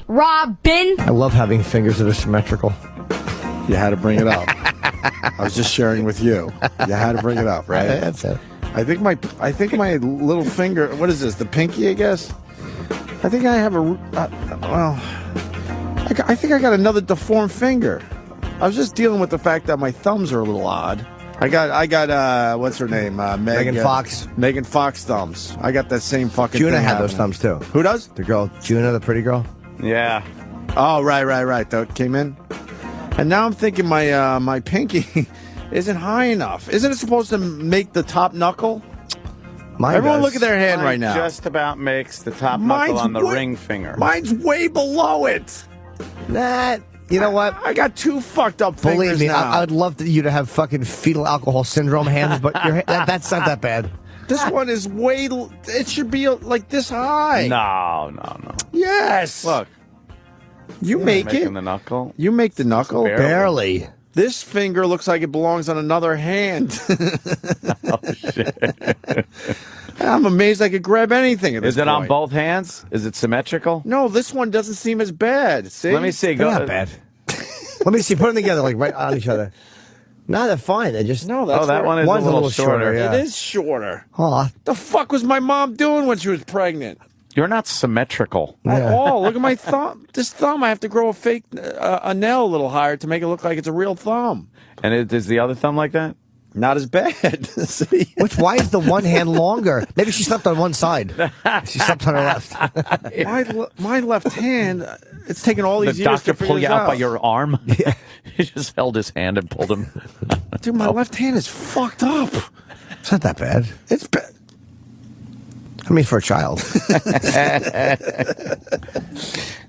Robin. I love having fingers that are symmetrical. You had to bring it up. I was just sharing with you. You had to bring it up, right? That's it. I think my little finger. What is this? The pinky, I guess. I think I have I think I got another deformed finger. I was just dealing with the fact that my thumbs are a little odd. I got what's her name? Megan Fox. Megan Fox thumbs. I got that same fucking Juna thing had those happening. thumbs too. Who does? The girl, Juna, the pretty girl. Yeah. Oh, right. That came in. And now I'm thinking my pinky isn't high enough. Isn't it supposed to make the top knuckle? Everyone look at their hand right now. Just about makes the top knuckle on the ring finger. Mine's way below it. You know what? I got two fucked up fingers. Believe me, now. I would love you to have fucking fetal alcohol syndrome hands, but that's not that bad. This one is it should be like this high. No. Yes. Look. You make it. The knuckle. You make the knuckle. Barely. This finger looks like it belongs on another hand. Oh, shit. I'm amazed I could grab anything at this Is it point. on both hands? Is it symmetrical? No, this one doesn't seem as bad. See? Let me see. They're not bad. Let me see. Put them together, like right on each other. No, they're fine. They're just that one is one's a little shorter. Yeah. It is shorter. Aw. The fuck was my mom doing when she was pregnant? You're not symmetrical. At all. Look at my thumb. This thumb, I have to grow a nail a little higher to make it look like it's a real thumb. And is the other thumb like that? Not as bad. See? Why is the one hand longer? Maybe she slept on one side. She slept on her left. My left hand, it's taken all these The years doctor to figure pulled you this out by your arm? Yeah. He just held his hand and pulled him. Dude, my left hand is fucked up. It's not that bad. It's bad. I mean, for a child.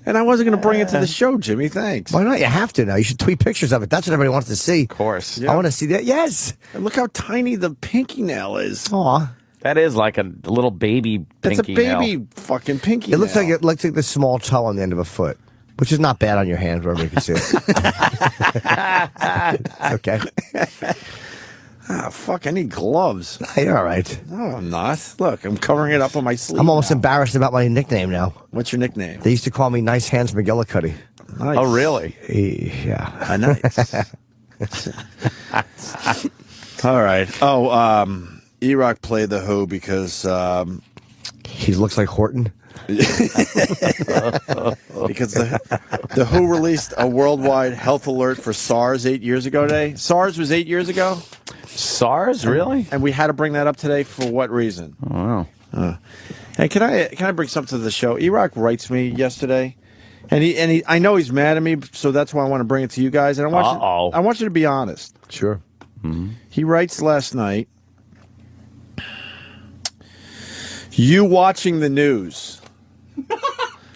And I wasn't going to bring it to the show, Jimmy. Thanks. Why not? You have to now. You should tweet pictures of it. That's what everybody wants to see. Of course. I want to see that. Yes. And look how tiny the pinky nail is. Aw. That is like a little baby pinky It's a baby nail. fucking pinky It looks nail. like the small toe on the end of a foot, which is not bad on your hand, wherever you can see it. Okay. Fuck, I need gloves. You're all right. No, I'm not. Look, I'm covering it up on my sleeve. I'm almost now. embarrassed about my nickname now. What's your nickname? They used to call me Nice Hands McGillicuddy. Nice. Oh, really? Yeah. Nice. All right. Oh, E-Rock played the Who because He looks like Horton. because the Who released a worldwide health alert for SARS 8 years ago today. SARS was 8 years ago, SARS, really? and we had to bring that up today for what reason? Oh, wow. Hey, can I bring something to the show? E-Rock writes me yesterday, and he I know he's mad at me, so that's why I want to bring it to you guys. And I want you to be honest. Sure. Mm-hmm. He writes last night. You watching the news?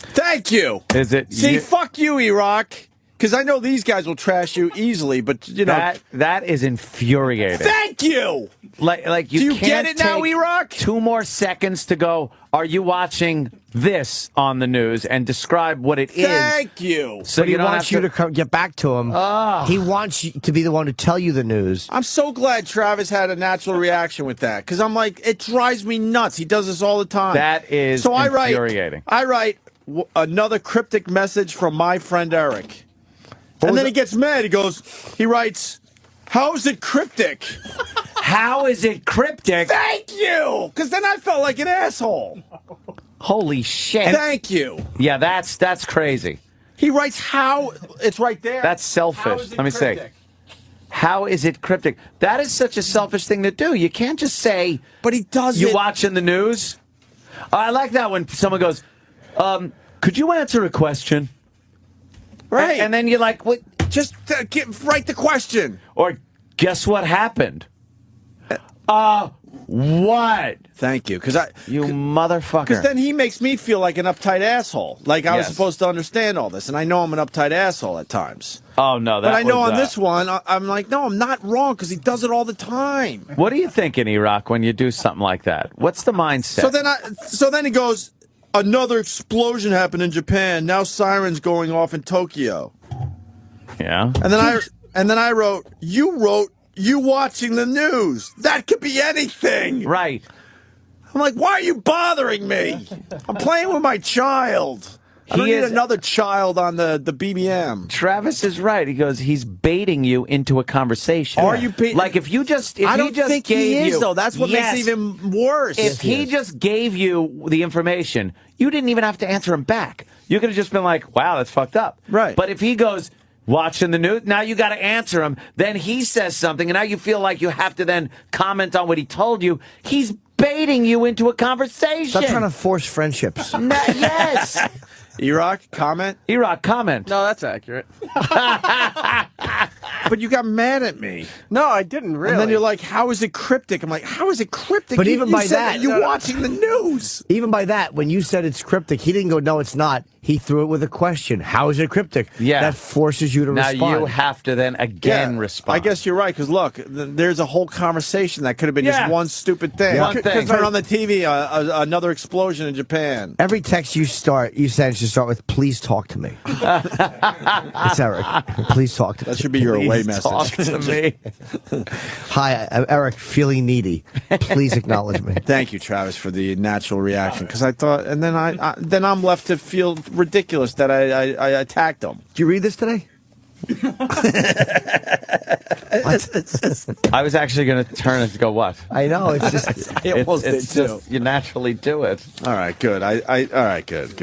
Thank you. Is it? See, fuck you, E-Rock. Because I know these guys will trash you easily, but you know that is infuriating. Thank you. Like you Do you can't get it now, take E-Rock? 2 more seconds to go. Are you watching this on the news and describe what it is? Thank you. So But he don't wants have you to get back to him. He wants you to be the one to tell you the news. I'm so glad Travis had a natural reaction with that because I'm like, it drives me nuts. He does this all the time. That is so infuriating. I write another cryptic message from my friend Eric. And then he gets mad. He writes, how is it cryptic? How is it cryptic? Thank you. Because then I felt like an asshole. Holy shit. Thank you. Yeah, that's crazy. He writes how. It's right there. That's selfish. How is it Let me cryptic? see. How is it cryptic? That is such a selfish thing to do. You can't just say, But he does you it. watching the news? I like that when someone goes, could you answer a question? Right. And then you're like, what? Just write the question. Or guess what happened? What? Thank you. You motherfucker. Because then he makes me feel like an uptight asshole. Like I was Yes. supposed to understand all this. And I know I'm an uptight asshole at times. Oh, no. But I know on this one, I'm like, no, I'm not wrong because he does it all the time. What are you thinking, E-Rock, when you do something like that? What's the mindset? So then he goes, another explosion happened in Japan. Now sirens going off in Tokyo. Yeah. And then I wrote, you watching the news. That could be anything. Right. I'm like, why are you bothering me? I'm playing with my child. I don't need another child on the BBM. Travis is right. He goes, he's baiting you into a conversation. Are you like if you just? If I don't he just think gave he is you, though. That's what makes it even worse. If he just gave you the information, you didn't even have to answer him back. You could have just been like, "Wow, that's fucked up." Right. But if he goes watching the news, now you got to answer him. Then he says something, and now you feel like you have to then comment on what he told you. He's baiting you into a conversation. Stop trying to force friendships. Yes. E-Rock, comment? E-Rock, comment. No, that's accurate. But you got mad at me. No, I didn't really. And then you're like, how is it cryptic? I'm like, how is it cryptic? But even by that, you're watching the news. Even by that, when you said it's cryptic, he didn't go, no, it's not. He threw it with a question. How is it cryptic? Yeah. That forces you to now respond. you have to then again respond. I guess you're right, because look, there's a whole conversation that could have been just one stupid thing. One thing. Turn on the TV, another explosion in Japan. Every text you send should start with, please talk to me. It's Eric. Please talk to me. That should be your away message. Talk to me. Hi, I'm Eric, feeling needy. Please acknowledge me. Thank you, Travis, for the natural reaction. Because I thought, and then then I'm left to feel ridiculous that I attacked him. Did you read this today? I was actually going to turn it to go, what? I know, it's just... It's just, you naturally do it. All right, good. All right, good.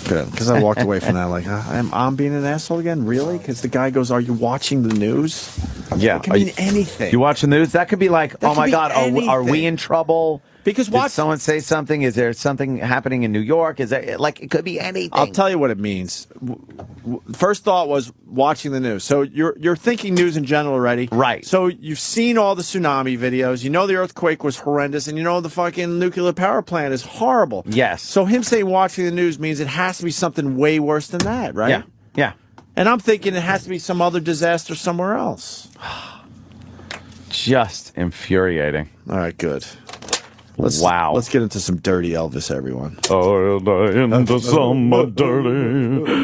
Because I walked away from that like, I'm being an asshole again? Really? Because the guy goes, are you watching the news? Yeah. It can mean anything. You watch the news? That could be like, oh my God, are we in trouble? Because did someone say something? Is there something happening in New York? Is there, like, it could be anything. I'll tell you what it means. First thought was watching the news. So you're thinking news in general already. Right. So you've seen all the tsunami videos. You know the earthquake was horrendous. And you know the fucking nuclear power plant is horrible. Yes. So him saying watching the news means it has to be something way worse than that, right? Yeah. Yeah. And I'm thinking it has to be some other disaster somewhere else. Just infuriating. All right, good. Wow. Let's get into some dirty Elvis, everyone. Into some dirty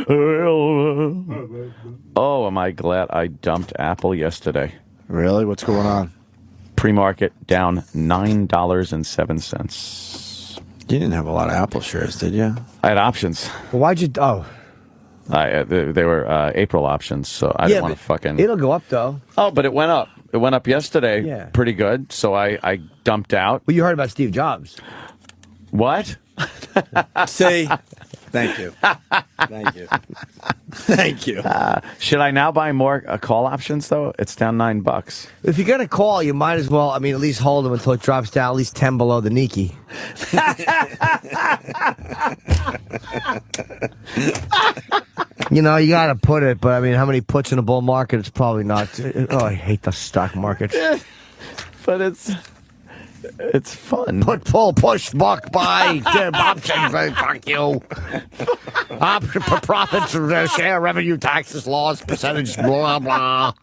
Elvis. Oh, am I glad I dumped Apple yesterday. Really? What's going on? Pre-market down $9.07. You didn't have a lot of Apple shares, did you? I had options. Well, why'd you... Oh. They were April options, so I didn't want to fucking... It'll go up, though. Oh, but it went up. It went up yesterday pretty good, so I dumped out. Well, you heard about Steve Jobs. What? See? Thank you. Thank you. Thank you. Should I now buy more call options, though? It's down $9. If you're going to call, you might as well, at least hold them until it drops down at least 10 below the Nike. You know, you got to put it, but how many puts in a bull market? It's probably not. Oh, I hate the stock market. But it's fun. Put, pull, push, buck, buy, options, fuck you. Option for profits, share, revenue, taxes, laws, percentage, blah, blah.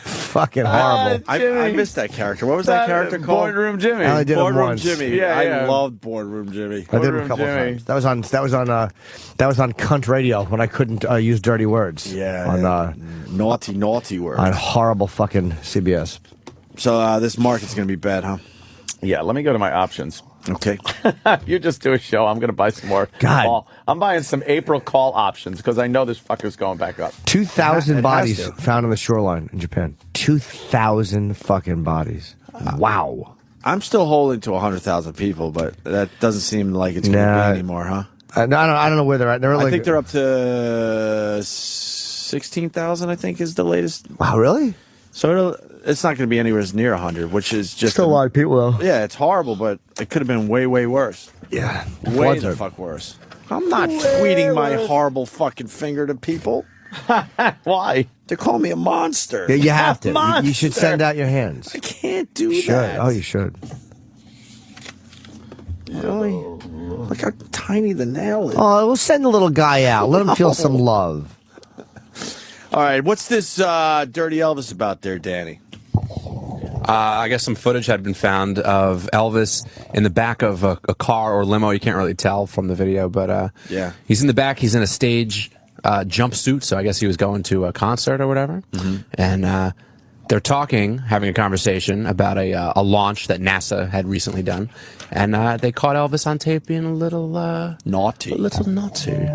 Fucking horrible. I missed that character. What was that character called? Boardroom Jimmy. I did Boardroom Jimmy. Yeah, I loved Boardroom Jimmy. I did it a couple times. That was on cunt radio when I couldn't use dirty words. Yeah. On naughty words. On horrible fucking CBS. So this market's going to be bad, huh? Yeah, let me go to my options. Okay. You just do a show. I'm going to buy some more. God. I'm buying some April call options because I know this fucker's going back up. 2,000 bodies found on the shoreline in Japan. 2,000 fucking bodies. Wow. I'm still holding to 100,000 people, but that doesn't seem like it's going to be anymore, huh? I don't know where they're at. I think they're up to 16,000, I think, is the latest. Wow, really? So it's not going to be anywhere near 100, which is just still a lot of people, though. Yeah, it's horrible, but it could have been way, way worse. Yeah. Way the fuck worse. I'm not tweeting my horrible fucking finger to people. Why? They call me a monster. Yeah, you have to. You should send out your hands. I can't do you that. Oh, you should. Really? Look how tiny the nail is. Oh, we'll send the little guy out. Let him feel some love. All right, what's this Dirty Elvis about there, Danny? I guess some footage had been found of Elvis in the back of a car or limo. You can't really tell from the video, but yeah, he's in the back. He's in a stage jumpsuit, so I guess he was going to a concert or whatever. And they're having a conversation about a launch that NASA had recently done, and they caught Elvis on tape being a little naughty. A little naughty.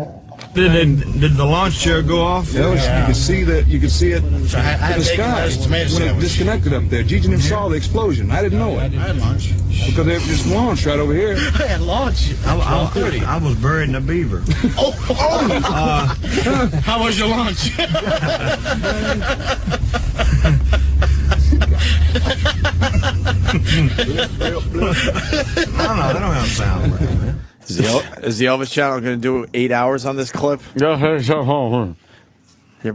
Did the launch chair go off? Yeah. You could see that. You could see it in the sky when it disconnected up there. Gigi and him saw the explosion. I didn't know it. I had lunch. Because they just launched right over here. I had lunch. I was buried in a beaver. How was your lunch? I don't know. They don't have sound right, man. Is the Elvis channel going to do 8 hours on this clip? You ever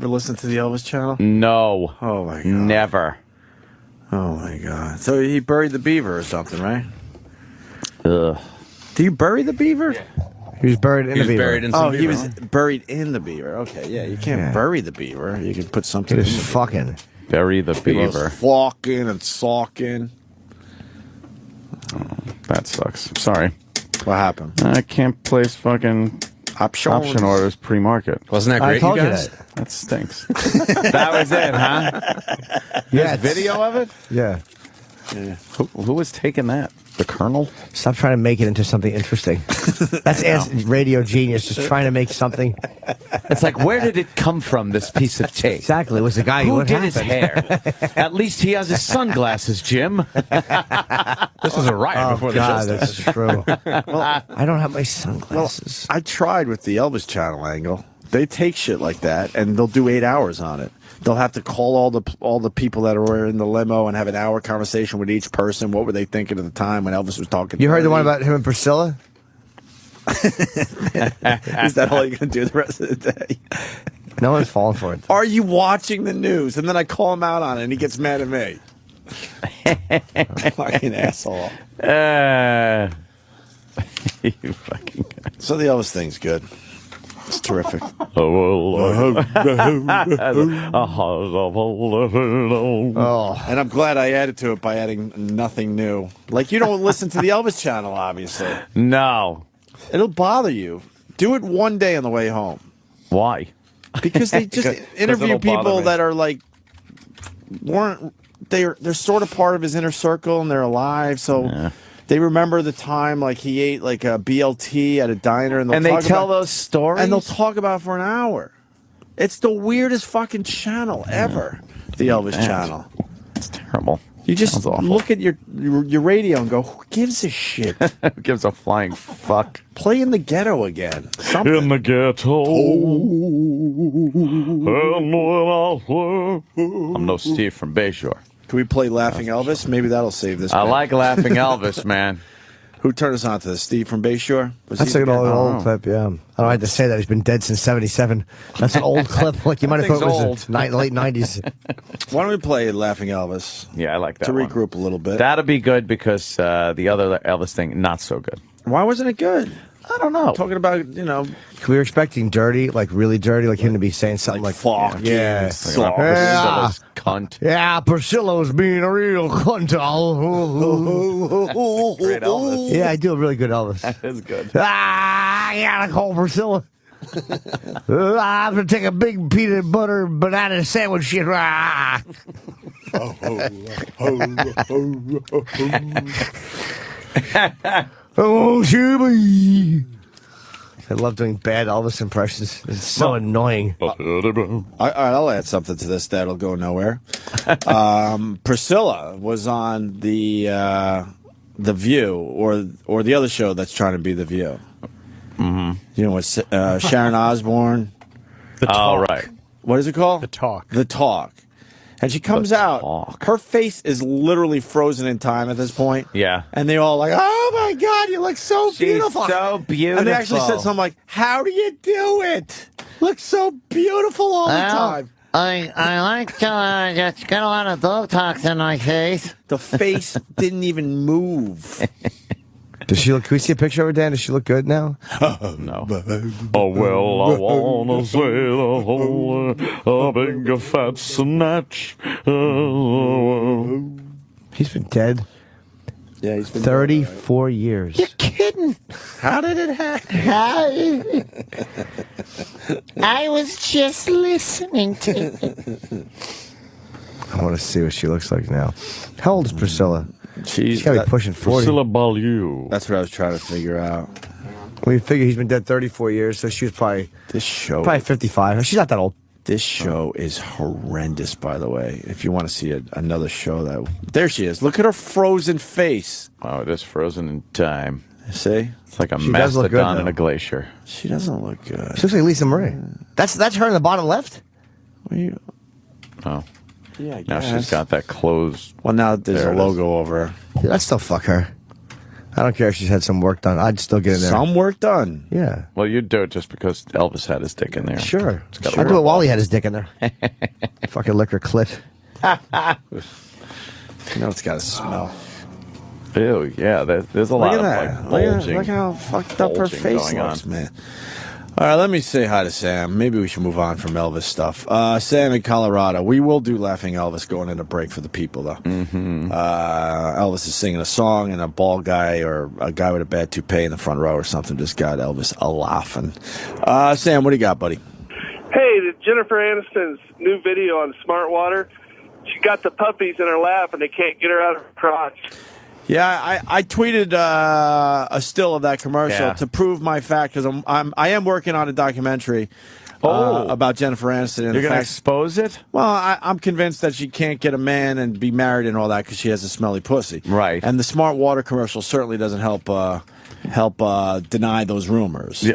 listen to the Elvis channel? No. Oh, my God. Never. Oh, my God. So he buried the beaver or something, right? Ugh. Do you bury the beaver? Yeah. He was buried in the beaver. Buried in some beaver. He was buried in the beaver. Okay, yeah. You can't bury the beaver. You can put something He in was fucking. Bury the He was beaver. flocking and sawking. That sucks. Sorry. What happened? I can't place fucking option orders pre-market. Wasn't that great, I told you guys? That stinks. That was it, huh? Yeah, Video of it? Yeah. Who was taking that? The Colonel? Stop trying to make it into something interesting. That's radio genius, just trying to make something. It's like, where did it come from, this piece of tape? Exactly. It was the guy Who did his hair? At least he has his sunglasses, Jim. This was a riot before the show God, started. that's true. Well, I don't have my sunglasses. I tried with the Elvis channel angle. They take shit like that, and they'll do 8 hours on it. They'll have to call all the people that were in the limo and have an hour conversation with each person. What were they thinking at the time when Elvis was talking? You heard the one about him and Priscilla? Is that all you're going to do the rest of the day? No one's falling for it. Are you watching the news? And then I call him out on it, and he gets mad at me. Fucking asshole. You fucking... So the Elvis thing's good. It's terrific. Oh. And I'm glad I added to it by adding nothing new. Like, you don't listen to the Elvis channel, obviously. No. It'll bother you. Do it one day on the way home. Why? Because they just interview it'll bother people me. that are like, they're sort of part of his inner circle and they're alive, so they remember the time like he ate like a BLT at a diner, and they tell those stories, and they'll talk about it for an hour. It's the weirdest fucking channel ever, the Elvis channel. It's terrible. You just look at your radio and go, who gives a shit? Who gives a flying fuck? Play In the Ghetto again. Something. In the ghetto. I'm no Steve from Bayshore. Can we play Laughing Elvis? Maybe that'll save this. I like Laughing Elvis, man. Who turned us on to this? Steve from Bayshore? That's an old clip, yeah. I don't have to say that. He's been dead since 77. That's an old clip. Like, you might have thought it was the late 90s. Why don't we play Laughing Elvis? Yeah, I like that to one. regroup a little bit. That'll be good because the other Elvis thing, not so good. Why wasn't it good? I don't know. Talking about, We were expecting dirty, like really dirty, like him to be saying something like fuck. Yeah. Priscilla's cunt. Yeah, Priscilla's being a real cunt. Great Elvis. Yeah, I do a really good Elvis. That is good. I gotta call Priscilla. I'm gonna take a big peanut butter banana sandwich shit. Oh, Jimmy. I love doing bad Elvis impressions. It's so annoying. I'll add something to this that'll go nowhere. Priscilla was on the View, or the other show that's trying to be The View. Mm-hmm. You know what? Sharon Osbourne. The Talk. Oh, right. What is it called? The Talk. The Talk. And she comes out. Her face is literally frozen in time at this point. Yeah. And they all like, oh my God, you look so beautiful. She's so beautiful. And they actually said something like, how do you do it? Look so beautiful all the time. I like to just get a lot of Botox in my face. The face didn't even move. Does she look? Can we see a picture of her, Dan? Does she look good now? No. Oh, well, I wanna say the whole big fat snatch. He's been dead. Yeah, he's been 34 years. You're kidding. How did it happen? I was just listening to it. I want to see what she looks like now. How old is Priscilla? She's got to be pushing 40. Priscilla Beaulieu. That's what I was trying to figure out. We figure he's been dead 34 years, so she was probably 55. She's not that old. This show is horrendous, by the way. If you want to see another show, there she is. Look at her frozen face. Oh, it is frozen in time. See? It's like a mastodon in a glacier. She doesn't look good. She looks like Lisa Marie. That's her in the bottom left? Oh. Yeah, I now guess. she's got that closed. Well, now there's a logo over her. Dude, I'd still fuck her. I don't care if she's had some work done. I'd still get in there. Some work done? Yeah. Well, you'd do it just because Elvis had his dick in there. Sure. I'd do it while he had his dick in there. Fucking lick her clit. You know it's got to smell. Ew, yeah. There's a lot of like bulging. Look how fucked up her face looks, man. All right, let me say hi to Sam. Maybe we should move on from Elvis stuff. Sam in Colorado. We will do Laughing Elvis going into break for the people, though. Mm-hmm. Elvis is singing a song, and a bald guy or a guy with a bad toupee in the front row or something just got Elvis a-laughing. Sam, what do you got, buddy? Hey, Jennifer Aniston's new video on Smart Water. She got the puppies in her lap, and they can't get her out of her crotch. Yeah, I tweeted a still of that commercial to prove my fact because I am working on a documentary about Jennifer Aniston. You're going to expose it? Well, I'm convinced that she can't get a man and be married and all that because she has a smelly pussy. Right. And the Smart Water commercial certainly doesn't help deny those rumors. Yeah.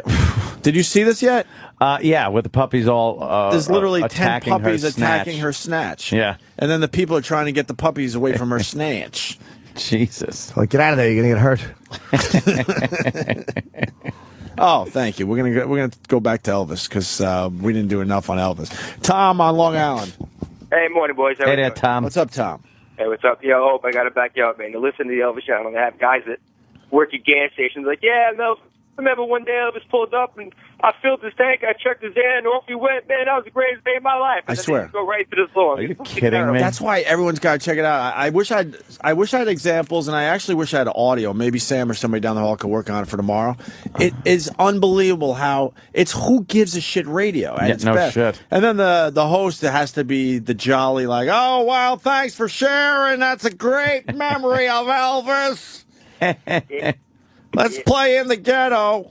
Did you see this yet? Yeah, with the puppies all there's literally 10 attacking puppies her attacking her snatch. Yeah. And then the people are trying to get the puppies away from her snatch. Jesus. Like, get out of there. You're going to get hurt. Oh, thank you. We're gonna go back to Elvis because we didn't do enough on Elvis. Tom on Long Island. Hey, morning, boys. Hey there, Tom. What's up, Tom? Hey, what's up? Yo, Hope, I got to back you up, man. You listen to the Elvis channel. They have guys that work at gas stations like, yeah, no. Remember one day Elvis pulled up and I filled his tank, I checked his air, and off he went. Man, that was the greatest day of my life. I swear. Go right to the song. Are you kidding me? That's why everyone's got to check it out. I wish I had examples, and I actually wish I had audio. Maybe Sam or somebody down the hall could work on it for tomorrow. It is unbelievable how it's Who Gives a Shit radio. And it's no best. shit. And then the host has to be the jolly, like, oh, well, thanks for sharing. That's a great memory of Elvis. Let's play In the Ghetto.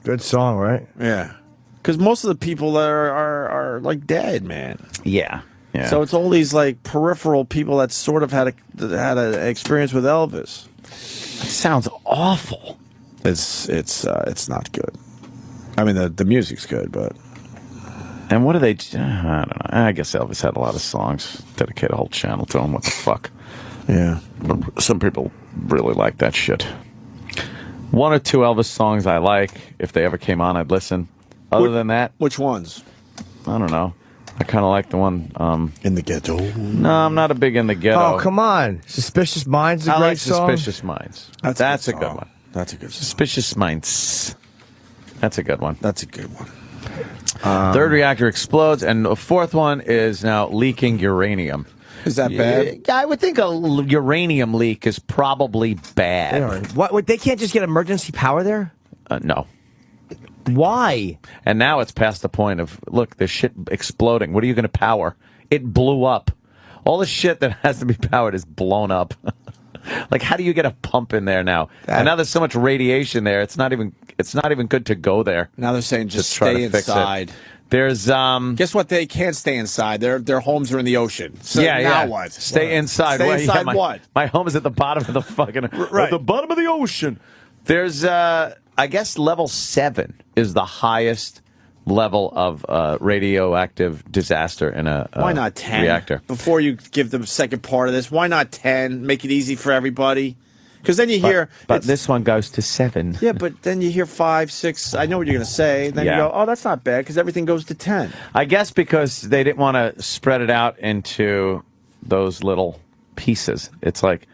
Good song, right? Yeah. Because most of the people there are like dead, man. Yeah. Yeah. So it's all these like peripheral people that sort of had an experience with Elvis. It sounds awful. It's not good. I mean the music's good, but And what do they? I don't know. I guess Elvis had a lot of songs. Dedicate a whole channel to him. What the fuck? yeah. But some people really like that shit. One or two Elvis songs I like. If they ever came on, I'd listen. Other than that, Which ones? I don't know. I kind of like the one. In the Ghetto. No, I'm not a big In the Ghetto. Oh, come on. Suspicious Minds is a I great like song. Suspicious Minds. That's a good one. That's a good song. Suspicious Minds. That's a good one. That's a good one. Third reactor explodes, and the fourth one is now leaking uranium. Is that bad? Yeah, I would think a uranium leak is probably bad. What? They can't just get emergency power there? No. Why? And now it's past the point of, look, there's shit exploding. What are you going to power? It blew up. All the shit that has to be powered is blown up. Like, how do you get a pump in there now? And now there's so much radiation there. It's not even good to go there. Now they're saying just try stay to fix inside. it. There's Guess what? They can't stay inside. Their homes are in the ocean. So yeah, now yeah. what? Stay inside. Stay Well, inside yeah, what? My home is at the bottom of the fucking Right. at the bottom of the ocean. There's I guess level 7 is the highest level of radioactive disaster in a Why not 10? reactor. Before you give the second part of this, why not 10? Make it easy for everybody. Because then you hear... But this one goes to 7. Yeah, but then you hear 5, 6. I know what you're going to say. Then Yeah. you go, oh, that's not bad because everything goes to 10. I guess because they didn't want to spread it out into those little pieces. It's like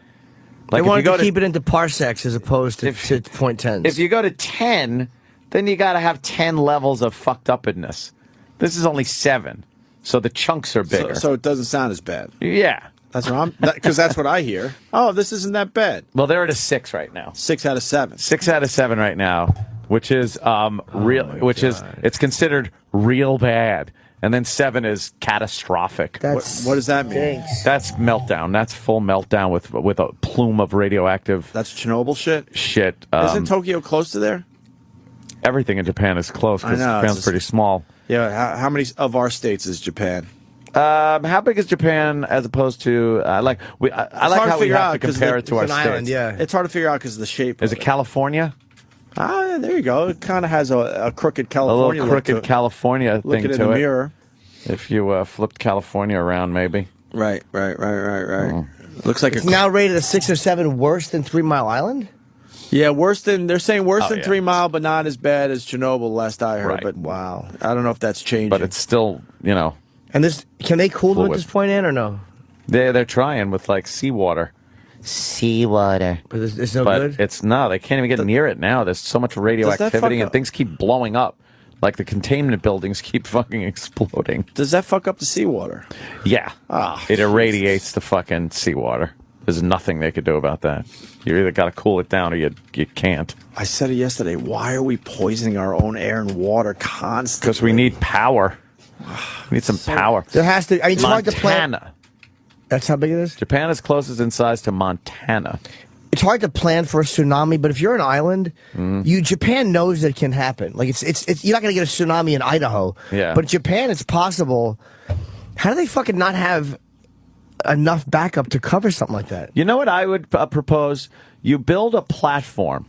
They if wanted you go to keep it into parsecs as opposed to point tens. If you go to 10, then you got to have 10 levels of fucked upness. This is only 7, so the chunks are bigger. So it doesn't sound as bad. Yeah. That's what because that's what I hear. Oh, this isn't that bad. Well, they're at a 6 right now. 6 out of 7. 6 out of 7 right now, which is it's considered real bad. And then 7 is catastrophic. What does that mean? That's meltdown. That's full meltdown with a plume of radioactive. That's Chernobyl shit? Shit. Isn't Tokyo close to there? Everything in Japan is close because Japan's pretty small. Yeah, how many of our states is Japan? How big is Japan as opposed to I like how we have to compare it to our states. Island, yeah. It's hard to figure out because of the shape. Is it California? Ah, yeah, there you go. It kind of has a crooked California. A little crooked California thing to it. Look at it in the mirror. If you flipped California around, maybe. Right. Looks like it's now rated a 6 or 7 worse than 3 Mile Island. Yeah, they're saying worse than 3 Mile, but not as bad as Chernobyl. Last I heard, but wow, I don't know if that's changing. But it's still, And can they cool them at this point, in or no? They're trying with like seawater. Seawater. But it's no good? It's not. They can't even get near it now. There's so much radioactivity and things keep blowing up. Like the containment buildings keep fucking exploding. Does that fuck up the seawater? Yeah. It irradiates the fucking seawater. There's nothing they could do about that. You either got to cool it down or you can't. I said it yesterday. Why are we poisoning our own air and water constantly? Because we need power. We need some power. There has to. I mean, it's hard to plan. Montana. That's how big it is? Japan is closest in size to Montana. It's hard to plan for a tsunami, but if you're an island, Japan knows that it can happen. Like it's you're not going to get a tsunami in Idaho. Yeah. But Japan, it's possible. How do they fucking not have enough backup to cover something like that? You know what I would propose? You build a platform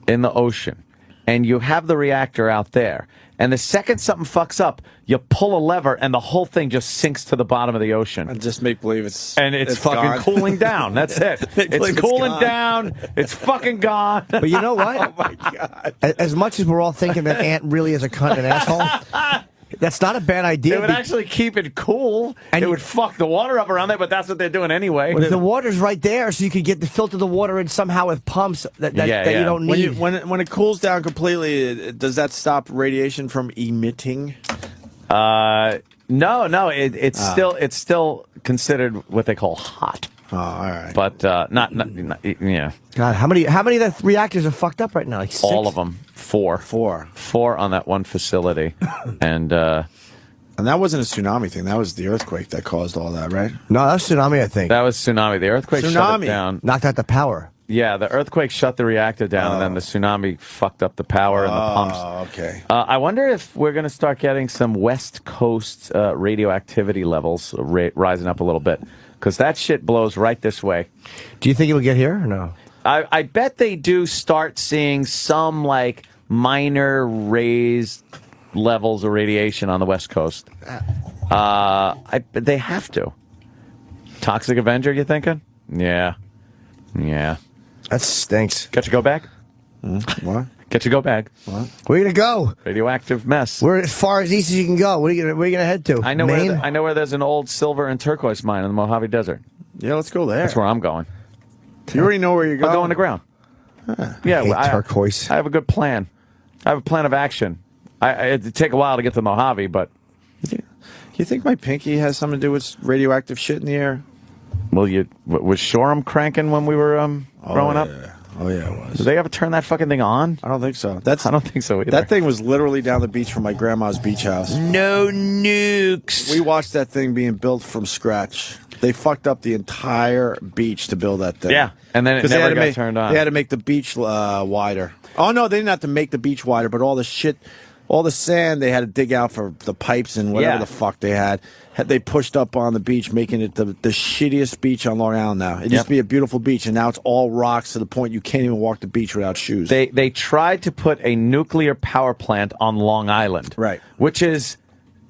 in the ocean, and you have the reactor out there. And the second something fucks up, you pull a lever, and the whole thing just sinks to the bottom of the ocean. And just make believe it's fucking gone. Cooling down. That's it. It's cooling down. It's fucking gone. But you know what? Oh my God! As much as we're all thinking that Ant really is a cunt and asshole. That's not a bad idea. It would actually keep it cool. And it would fuck the water up around there, but that's what they're doing anyway. The water's right there, so you could filter the water in somehow with pumps that you don't need. When it cools down completely, does that stop radiation from emitting? No. It's still considered what they call hot. Oh, all right. But not yeah. God, how many of the reactors are fucked up right now? Like 6? All of them. 4 on that one facility. And that wasn't a tsunami thing. That was the earthquake that caused all that, right? No, that was tsunami, I think. That was tsunami. The earthquake shut it down. Knocked out the power. Yeah, the earthquake shut the reactor down, and then the tsunami fucked up the power and the pumps. Oh, okay. I wonder if we're going to start getting some West Coast radioactivity levels rising up a little bit, because that shit blows right this way. Do you think it will get here or no? I bet they do start seeing some, like, minor raised levels of radiation on the West Coast. They have to. Toxic Avenger, you thinking? Yeah. That stinks. Got your go bag? What? Get your go bag. What? Where are you gonna go? Radioactive mess. We're as far as east as you can go. Where are you gonna head to? I know Maine? I know where there's an old silver and turquoise mine in the Mojave Desert. Yeah, let's go there. That's where I'm going. You already know where you're going. I'll go underground. Yeah, turquoise. I have a good plan. I have a plan of action. It'd take a while to get to the Mojave, but you think my pinky has something to do with radioactive shit in the air? Well, was Shoreham cranking when we were growing up? Oh yeah, it was. Did they ever turn that fucking thing on? I don't think so. I don't think so either. That thing was literally down the beach from my grandma's beach house. No nukes. We watched that thing being built from scratch. They fucked up the entire beach to build that thing. Yeah, and then it never got turned on. They had to make the beach wider. Oh no, they didn't have to make the beach wider, but all the shit, all the sand they had to dig out for the pipes and whatever the fuck they had they pushed up on the beach, making it the shittiest beach on Long Island now. It used to be a beautiful beach, and now it's all rocks to the point you can't even walk the beach without shoes. They tried to put a nuclear power plant on Long Island. Right. Which is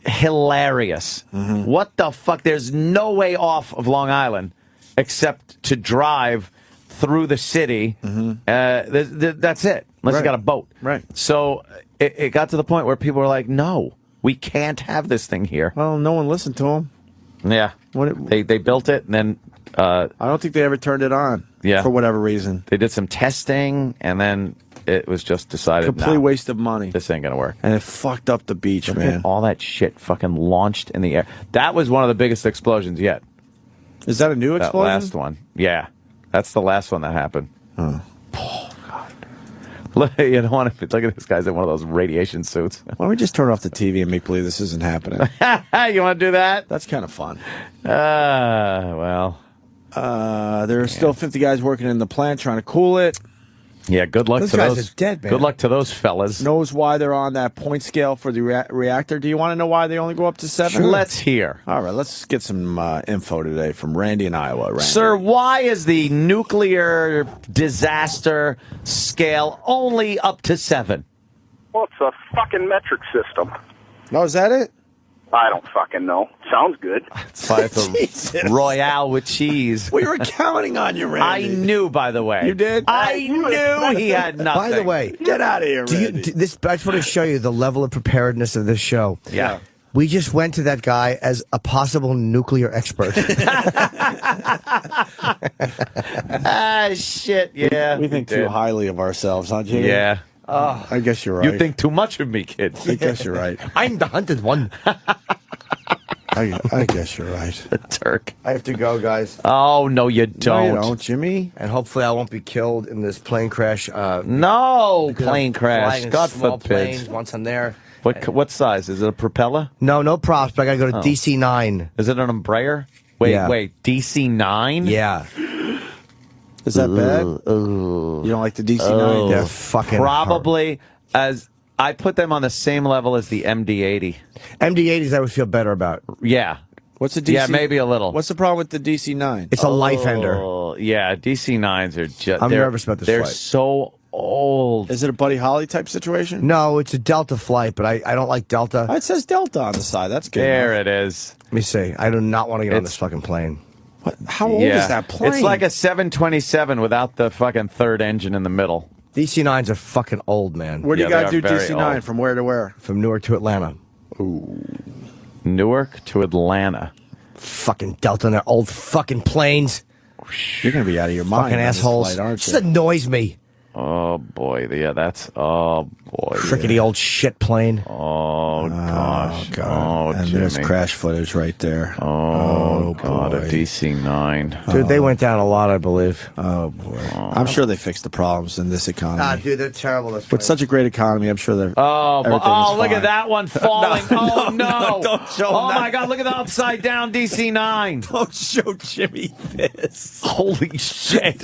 hilarious. Mm-hmm. What the fuck? There's no way off of Long Island except to drive through the city. Mm-hmm. That's it. Unless you got a boat. Right. So it got to the point where people were like, no, we can't have this thing here. Well, no one listened to them. Yeah. They built it, and then... I don't think they ever turned it on. Yeah. For whatever reason. They did some testing, and then it was just decided, complete waste of money. This ain't going to work. And it fucked up the beach, man. All that shit fucking launched in the air. That was one of the biggest explosions yet. Is that a new explosion? That last one. Yeah. That's the last one that happened. Oh. Oh, God. Look, you don't want to look at this guy's in one of those radiation suits. Why don't we just turn off the TV and make believe this isn't happening? You want to do that? That's kind of fun. Well. There are still 50 guys working in the plant trying to cool it. Yeah, good luck Those to guys those. are dead, man. Good luck to those fellas. Knows why they're on that point scale for the reactor. Do you want to know why they only go up to 7? Sure. Let's hear. All right, let's get some info today from Randy in Iowa. Randy. Sir, why is the nuclear disaster scale only up to 7? Well, it's a fucking metric system. Oh, is that it? I don't fucking know. Sounds good. It's like a Royale with cheese. We were counting on you, Randy. I knew, by the way. You did? I knew he had nothing. By the way, Get out of here, Randy. I just want to show you the level of preparedness of this show. Yeah. We just went to that guy as a possible nuclear expert. Shit, yeah. We think too highly of ourselves, huh, Jimmy? Yeah. I guess you're right. You think too much of me, kid. I guess you're right. I'm the hunted one. I guess you're right. The Turk. I have to go, guys. Oh, no, you don't. No, you don't, Jimmy. And hopefully I won't be killed in this plane crash. No, plane crash. Flying in God small forbid. planes once I'm there. What size? Is it a propeller? No props, but I got to go to DC-9. Is it an Embraer? Wait, Yeah. DC-9? Yeah. Is that bad? You don't like the DC-9? They're fucking Probably as I put them on the same level as the MD-80. MD-80s I would feel better about. Yeah. What's the DC? Yeah, maybe a little. What's the problem with the DC-9? It's a life ender. Oh, yeah, DC-9s are just... I'm nervous about this They're flight. so old. Is it a Buddy Holly type situation? No, it's a Delta flight, but I don't like Delta. It says Delta on the side. That's good. There it is. Let me see. I do not want to get on this fucking plane. What? How old is that plane? It's like a 727 without the fucking third engine in the middle. DC-9s are fucking old, man. Where do you Yeah, guys they do are very DC-9? old. From where to where? From Newark to Atlanta. Newark to Atlanta. Fucking Delta and their old fucking planes. You're going to be out of your mind. Fucking on this assholes. flight, aren't Just you? annoys me. Oh, boy. Yeah, that's... Oh, boy. Crickety old shit plane. Oh, gosh. Oh, and Jimmy. there's crash footage right there. Oh, God, boy. a DC-9. Dude, they went down a lot, I believe. Oh, boy. I'm sure they fixed the problems in this economy. Dude, they're terrible. With such a great economy, I'm sure they're. Oh, everything's look fine. at that one falling. Oh, no. Don't show Oh, that. my God, look at the upside down DC-9. Don't show Jimmy this. Holy shit.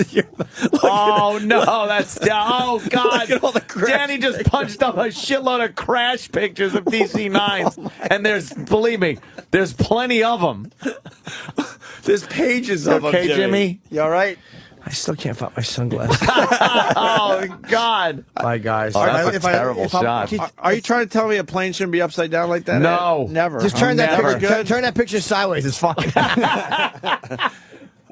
Oh, no, that's... Oh, God. Look at all the crash Danny just punched up a shitload of crash pictures of DC-9s. And there's, believe me, there's plenty of them. There's pages of them, Okay, Jimmy? You all right? I still can't find my sunglasses. Oh, God. Bye, guys. Oh, that's a terrible shot. Are you trying to tell me a plane shouldn't be upside down like that? No. Never. Just turn that Never. picture. Turn that picture sideways. It's fine.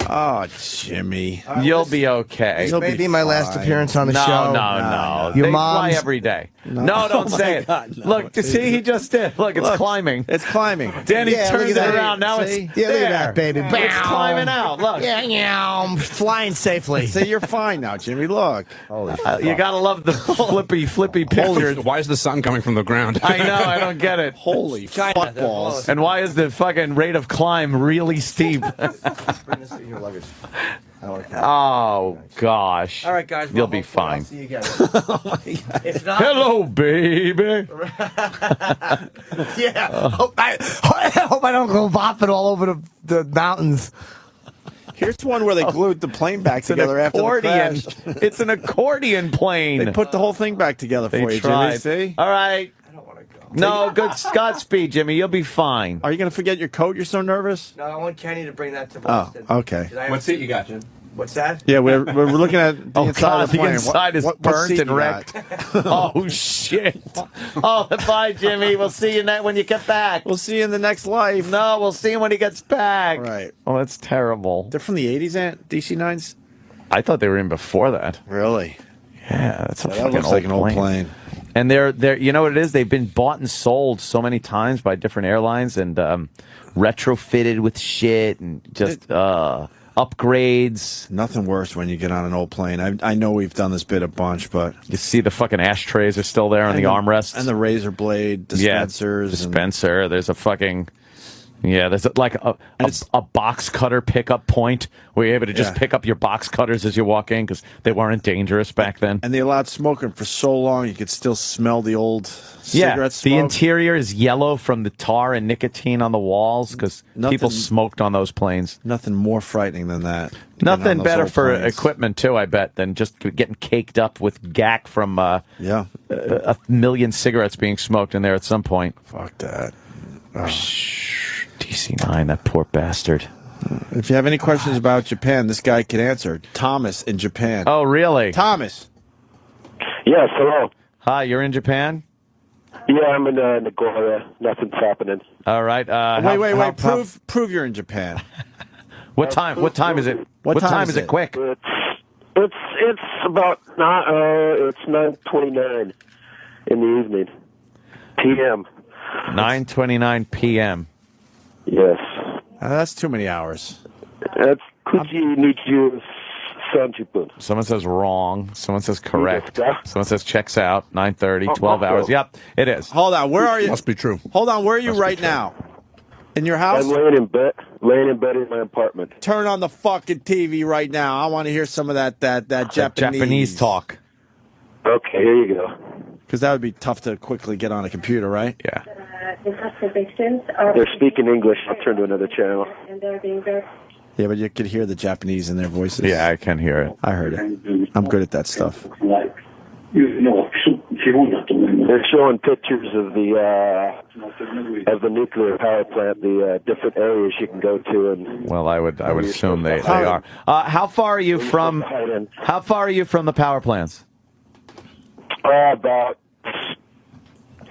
Oh, Jimmy. You'll be okay. This may be my last fine. appearance on the No, show. no. Your They fly mom's- every day. No, don't say it. God, no. Look, see, he just did. Look, it's climbing. It's climbing. Danny Yeah, look turns at it that. around. Now See? it's Yeah, look there. at that, baby. It's climbing out. Look. Yeah, flying safely. See, you're fine now, Jimmy. Look. You gotta love the flippy pictures. Why is the sun coming from the ground? I know, I don't get it. Holy fuckballs. And why is the fucking rate of climb really steep? Bring this in your luggage. Oh, gosh. All right, guys. You'll well, be hopefully I'll fine. see you again. If not, Hello, baby. yeah. Hope I don't go bopping all over the mountains. Here's one where they glued the plane back It's an together after the accordion. crash. It's an accordion plane. They put the whole thing back together for They you, tried. Jimmy. See? All right. I don't want to go. No, good Godspeed, Jimmy. You'll be fine. Are you going to forget your coat? You're so nervous? No, I want Kenny to bring that to Oh, Boston. okay. Did I- What seat you got, Jim? What's that? Yeah, we're looking at the Oh, inside God, of the the plane. inside is what burnt seat and you wrecked. got? Oh, shit. Oh, bye, Jimmy. We'll see you when you get back. We'll see you in the next life. No, we'll see him when he gets back. Right. Oh, that's terrible. They're from the 80s, Aunt? DC-9s? I thought they were in before that. Really? Yeah, that's a That fucking looks like an old plane. And they're you know what it is? They've been bought and sold so many times by different airlines and retrofitted with shit and just upgrades. Nothing worse when you get on an old plane. I know we've done this bit a bunch, but You see the fucking ashtrays are still there on the armrests. and the razor blade dispensers. Yeah, dispenser. There's a fucking Yeah, there's like a box cutter pickup point where you're able to just pick up your box cutters as you walk in because they weren't dangerous back then. And they allowed smoking for so long you could still smell the old cigarette smoke. The interior is yellow from the tar and nicotine on the walls because people smoked on those planes. Nothing more frightening than that. Nothing better for equipment, too, I bet, than just getting caked up with gack from a million cigarettes being smoked in there at some point. Fuck that. DC-9, that poor bastard. If you have any questions about Japan, this guy can answer. Thomas in Japan. Oh, really? Thomas. Yes, hello. Hi, you're in Japan? Yeah, I'm in Nagoya. Nothing's happening. All right. Wait. Prove you're in Japan. What time? What time is it? What time is it? Quick. It's about it's 9:29 in the evening. PM. 9:29 p.m. Yes. That's too many hours. That's Kuchi Sanjipun. Someone says wrong. Someone says correct. Someone says checks out. 9:30, 12 hours. Yep, it is. Hold on. Where are you? Must be true. Hold on. Where are you right now? In your house? I'm laying in bed in my apartment. Turn on the fucking TV right now. I want to hear some of that Japanese talk. Okay, here you go. Because that would be tough to quickly get on a computer, right? Yeah. They're speaking English. I'll turn to another channel. Yeah, but you could hear the Japanese in their voices. Yeah, I can hear it. I heard it. I'm good at that stuff. They're showing pictures of the nuclear power plant, the different areas you can go to, and well, I would assume they are. How far are you from? How far are you from the power plants? About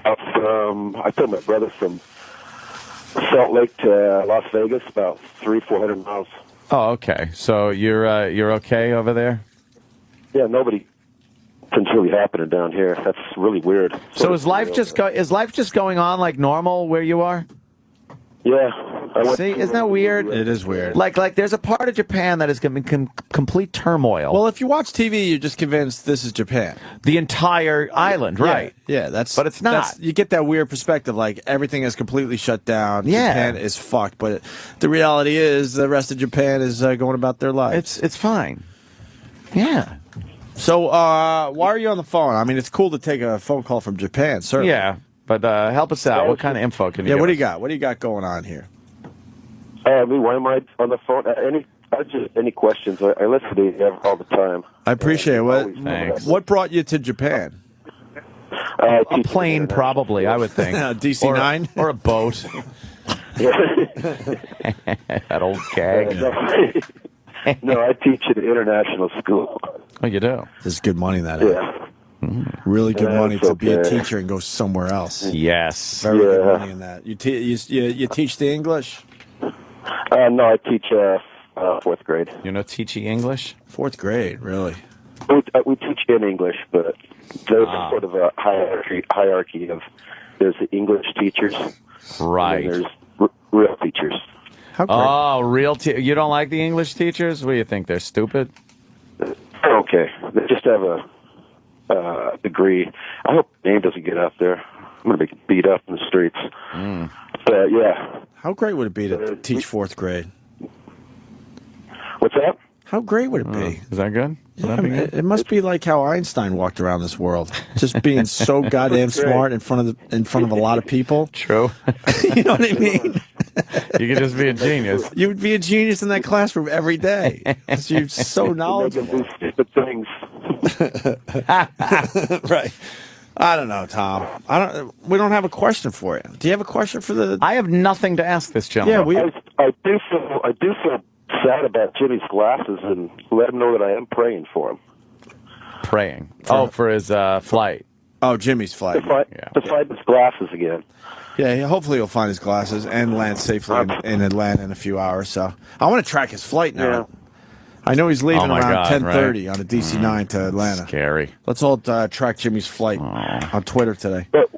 I told my brother from Salt Lake to Las Vegas, about 300-400 miles. Oh, okay. So you're okay over there? Yeah, nothing's really happening down here. That's really weird. So is life just going on like normal where you are? Yeah. See, isn't that weird? It is weird. Like there's a part of Japan that is going to be complete turmoil. Well, if you watch TV, you're just convinced this is Japan. The entire island, right? Yeah, but it's not. You get that weird perspective, like everything is completely shut down. Yeah. Japan is fucked, but the reality is the rest of Japan is going about their lives. It's fine. Yeah. So why are you on the phone? I mean, it's cool to take a phone call from Japan, certainly. Yeah, but help us out. What kind of info can you give what do us? you got? What do you got going on here? Why am I on the phone? Any questions? I listen to you all the time. I appreciate it. Thanks. What brought you to Japan? A plane, probably, I would think. DC-9? Or a boat. That old gag. No, I teach at an international school. Oh, you do? There's good money in that. Yeah. Really good money to be a teacher and go somewhere else. Yes. Very good money in that. You teach the English? No, I teach fourth grade. You know teachy English? Fourth grade, really? We teach in English, but there's sort of a hierarchy of there's the English teachers, right? And there's real teachers. Oh, you don't like the English teachers? What do you think? They're stupid? Okay, they just have a degree. I hope the name doesn't get out there. I'm going to be beat up in the streets. But yeah. How great would it be to teach fourth grade? What's that? How great would it be? Is that good? Yeah, it must be like how Einstein walked around this world, just being so goddamn smart in front of a lot of people. True. You know what I mean? You could just be a genius. You would be a genius in that classroom every day. You're so knowledgeable. Stupid things. Right. I don't know, Tom. We don't have a question for you. Do you have a question for the? I have nothing to ask this gentleman. Yeah, I do feel sad about Jimmy's glasses, and let him know that I am praying for him. Praying. For his flight. Oh, Jimmy's flight. To find his glasses again. Yeah, hopefully he'll find his glasses and land safely in Atlanta in a few hours. So I want to track his flight now. Yeah. I know he's leaving around 10:30 on a DC-9 to Atlanta. Scary. Let's all track Jimmy's flight on Twitter today. But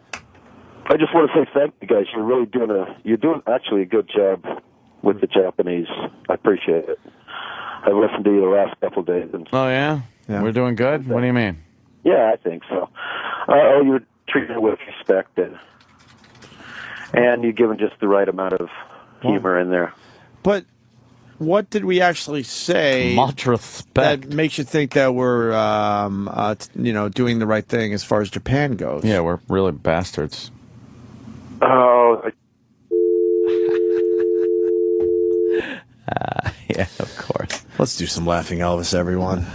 I just want to say thank you guys. You're really doing actually a good job with the Japanese. I appreciate it. I've listened to you the last couple of days. And oh yeah, we're doing good. What do you mean? Yeah, I think so. You're treating it with respect, and you're given just the right amount of humor in there. But what did we actually say Much respect. that makes you think that we're, doing the right thing as far as Japan goes? Yeah, we're really bastards. Oh, Yeah, of course. Let's do some laughing Elvis, everyone.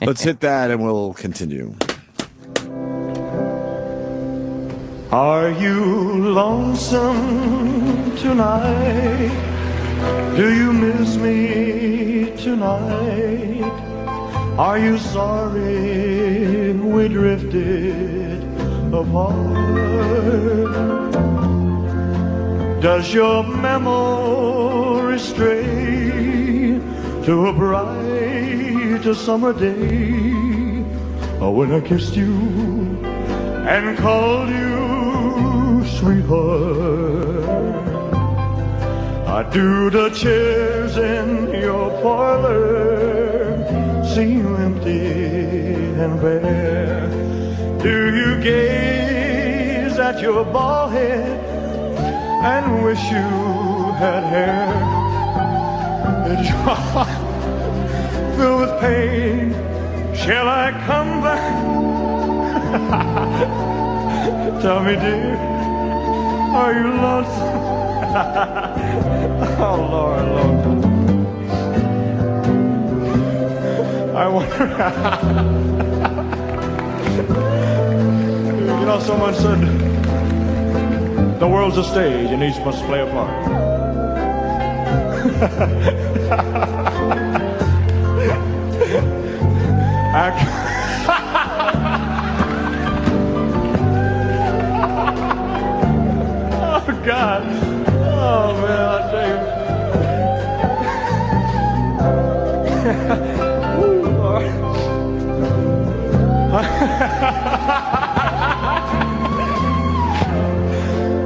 Let's hit that and we'll continue. Are you lonesome tonight? Do you miss me tonight? Are you sorry we drifted apart? Does your memory stray to a bright summer day when I kissed you and called you sweetheart? Do the chairs in your parlor seem empty and bare? Do you gaze at your bald head and wish you had hair? Is your heart filled with pain? Shall I come back? Tell me, dear, are you lonesome? Oh, Lord, Lord. I wonder. Someone said, the world's a stage and each must play a part. Oh, God. Oh, man, I tell you. Ooh, Lord.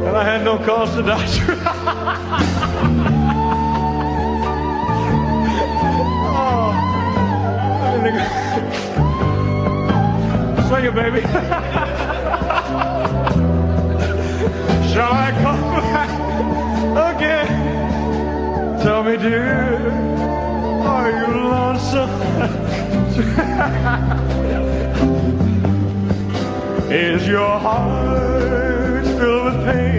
And I had no cause to die. Oh. Swing it, baby. Shall I come back again? Tell me, dear, are you lonesome? Is your heart filled with pain?